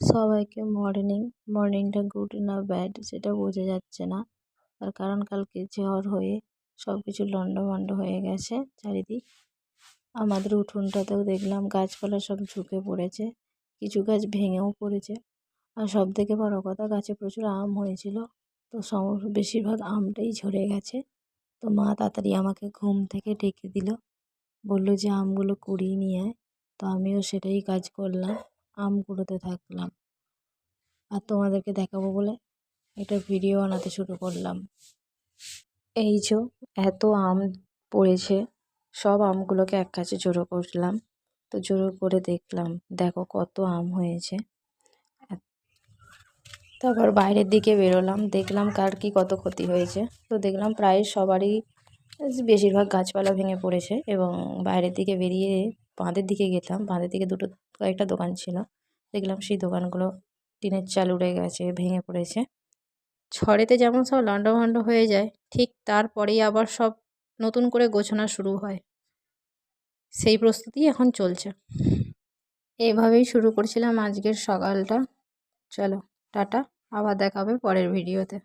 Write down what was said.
সবাইকে মর্নিংটা গুড না ব্যাড সেটা বোঝা যাচ্ছে না। তার কারণ কালকে ঝড় হয়ে সব কিছু লণ্ডভণ্ড হয়ে গেছে চারিদিক। আমাদের উঠোনটাতেও দেখলাম গাছপালা সব ঝুঁকে পড়েছে, কিছু গাছ ভেঙেও পড়েছে। আর সব থেকে বড় কথা, গাছে প্রচুর আম হয়েছিল, তো বেশিরভাগ আমটাই ঝরে গেছে। তো মা তাড়াতাড়ি আমাকে ঘুম থেকে ডেকে দিল, বললো যে আমগুলো কুড়িয়ে নিয়ে আয়। তো আমিও সেটাই কাজ করলাম, আম কুড়োতে থাকলাম। আর তোমাদেরকে দেখাবো বলে একটা ভিডিও বানাতে শুরু করলাম। এই যে এত আম পড়েছে, সব আমগুলোকে এক কাছে জড়ো করলাম। তো জড়ো করে দেখলাম, দেখো কত আম হয়েছে। তারপর বাইরের দিকে বেরোলাম, দেখলাম কার কি কত ক্ষতি হয়েছে। তো দেখলাম প্রায় সবারই বেশিরভাগ গাছপালা ভেঙে পড়েছে। এবং বাইরের দিকে বেরিয়ে বাঁধের দিকে গেলাম, বাঁধের দিকে কয়েকটা দোকান ছিল, দেখলাম সেই দোকানগুলো টিনের চাল উড়ে গেছে, ভেঙে পড়েছে। ঝড়েতে যেমন সব লণ্ডভণ্ড হয়ে যায়, ঠিক তারপরেই আবার সব নতুন করে গোছানো শুরু হয়। সেই প্রস্তুতি এখন চলছে। এইভাবেই শুরু করছিলাম আজকের সকালটা। চলো টাটা, আবার দেখা হবে পরের ভিডিওতে।